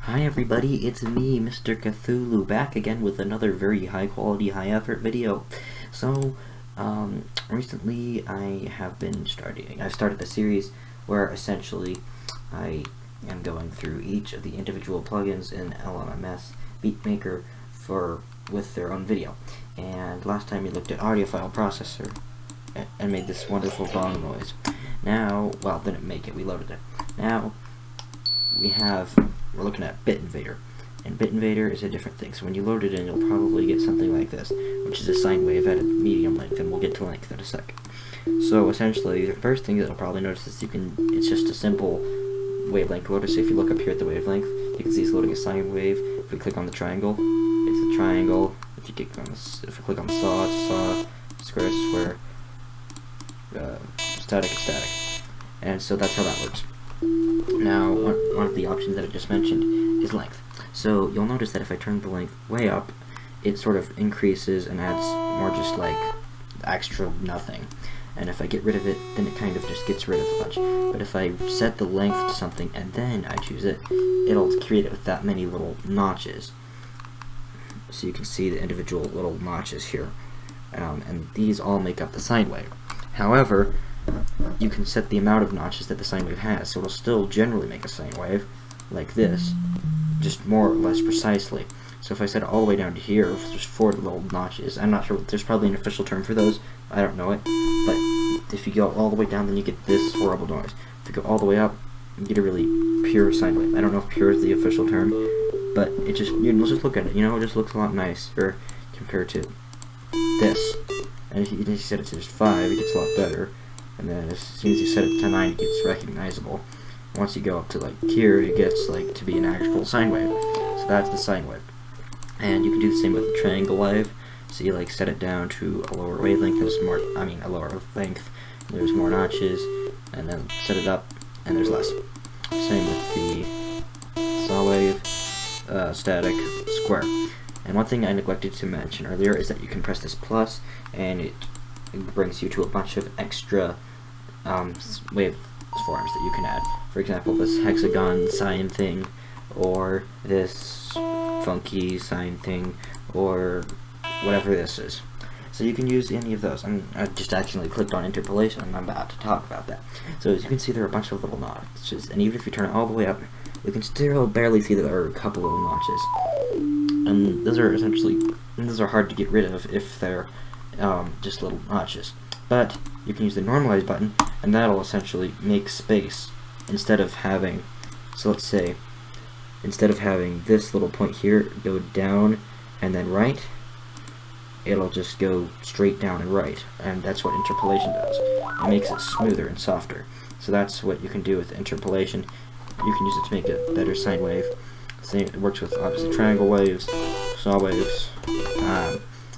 Hi everybody, it's me, Mr. Cthulhu, back again with another very high quality, high effort video. So, recently I started a series where essentially I am going through each of the individual plugins in LMMS BeatMaker with their own video. And last time we looked at audio file processor and made this wonderful gong noise. Now, well, didn't make it, we loaded it. Now, we're looking at BitInvader, and BitInvader is a different thing. So when you load it in, you'll probably get something like this, which is a sine wave at a medium length, and we'll get to length in a second. So essentially, the first thing that you'll probably notice is it's just a simple wavelength loader. So if you look up here at the wavelength, you can see it's loading a sine wave. If we click on the triangle, it's a triangle. If we click on the saw, it's a saw. Square is square. Static is static. And so that's how that works. Now, one of the options that I just mentioned is length. So you'll notice that if I turn the length way up, it sort of increases and adds more just like extra nothing. And if I get rid of it, then it kind of just gets rid of a bunch. But if I set the length to something and then I choose it, it'll create it with that many little notches. So you can see the individual little notches here. And these all make up the sine wave. However, you can set the amount of notches that the sine wave has, so it'll still generally make a sine wave, like this, just more or less precisely. So if I set it all the way down to here, there's 4 little notches. I'm not sure, there's probably an official term for those, I don't know it, but if you go all the way down, then you get this horrible noise. If you go all the way up, you get a really pure sine wave. I don't know if pure is the official term, but let's just look at it, it just looks a lot nicer compared to this. And if you set it to just 5, it gets a lot better. And then as soon as you set it to 9, it gets recognizable. Once you go up to like here, it gets like to be an actual sine wave. So that's the sine wave. And you can do the same with the triangle wave. So you like set it down to a lower wavelength, a lower length, and there's more notches, and then set it up, and there's less. Same with the saw wave, static, square. And one thing I neglected to mention earlier is that you can press this plus, and it brings you to a bunch of extra waveforms that you can add. For example, this hexagon sine thing, or this funky sine thing, or whatever this is. So you can use any of those. I just accidentally clicked on interpolation, and I'm about to talk about that. So as you can see, there are a bunch of little notches, and even if you turn it all the way up, you can still barely see that there are a couple little notches. And those are hard to get rid of if they're just little notches. But you can use the normalize button, and that'll essentially make space instead of having, so let's say, instead of having this little point here go down and then right, it'll just go straight down and right, and that's what interpolation does. It makes it smoother and softer. So that's what you can do with interpolation. You can use it to make a better sine wave. Same, it works with obviously triangle waves, saw waves,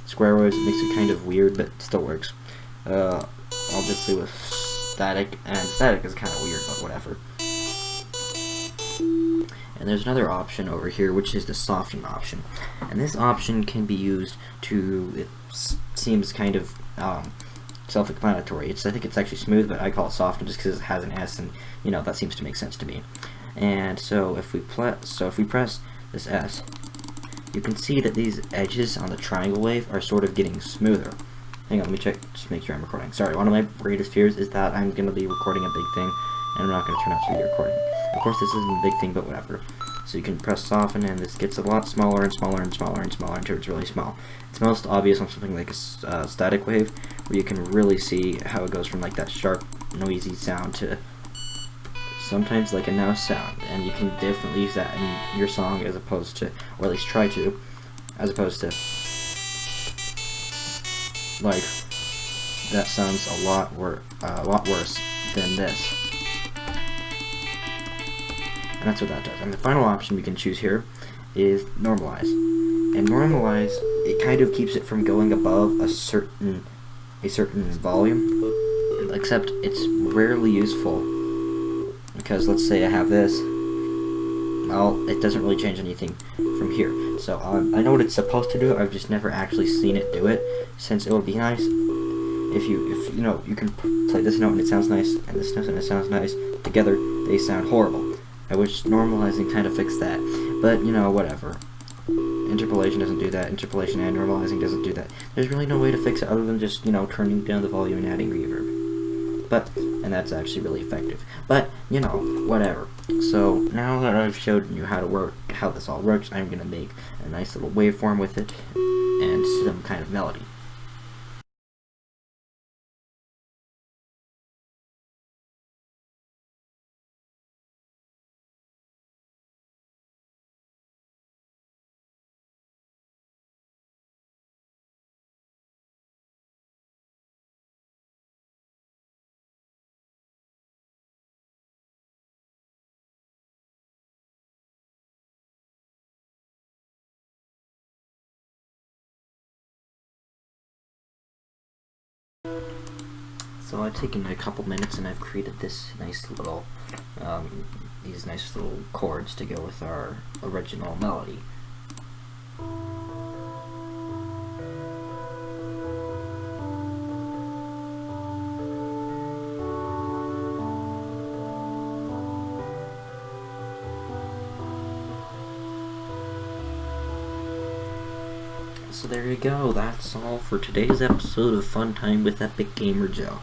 square waves. It makes it kind of weird, but it still works. Obviously with static, and static is kind of weird, but whatever. And there's another option over here, which is the soften option. And this option can be used it seems kind of self-explanatory. I think it's actually smooth, but I call it soften just because it has an S, and that seems to make sense to me. And so if we press this S, you can see that these edges on the triangle wave are sort of getting smoother. Hang on, let me check, just make sure I'm recording. Sorry, one of my greatest fears is that I'm going to be recording a big thing, and I'm not going to turn out to be recording. Of course, this isn't a big thing, but whatever. So you can press soften, and this gets a lot smaller and smaller and smaller and smaller until it's really small. It's most obvious on something like a static wave, where you can really see how it goes from like that sharp, noisy sound to sometimes like a now sound, and you can definitely use that in your song as opposed to, or at least try to, as opposed to like that sounds a lot worse than this. And that's what that does. And the final option we can choose here is normalize. And normalize, it kind of keeps it from going above a certain volume, except it's rarely useful. Because let's say I have this, well, it doesn't really change anything from here. So I know what it's supposed to do, I've just never actually seen it do it, since it would be nice if you can play this note and it sounds nice, and this note and it sounds nice, together they sound horrible. I wish normalizing kind of fixed that, but you know, whatever. Interpolation doesn't do that. Interpolation and normalizing doesn't do that. There's really no way to fix it other than just, you know, turning down the volume and adding reverb. And that's actually really effective. But, you know, whatever. So, now that I've showed you how this all works, I'm going to make a nice little waveform with it and some kind of melody. So I've taken a couple minutes and I've created this nice little, these nice little chords to go with our original melody. So there you go, that's all for today's episode of Fun Time with Epic Gamer Joe.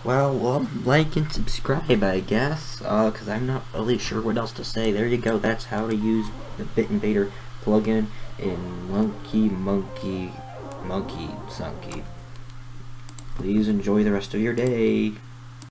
Well, like and subscribe, I guess, because I'm not really sure what else to say. There you go, that's how to use the BitInvader plugin in Monkey Sunky. Please enjoy the rest of your day.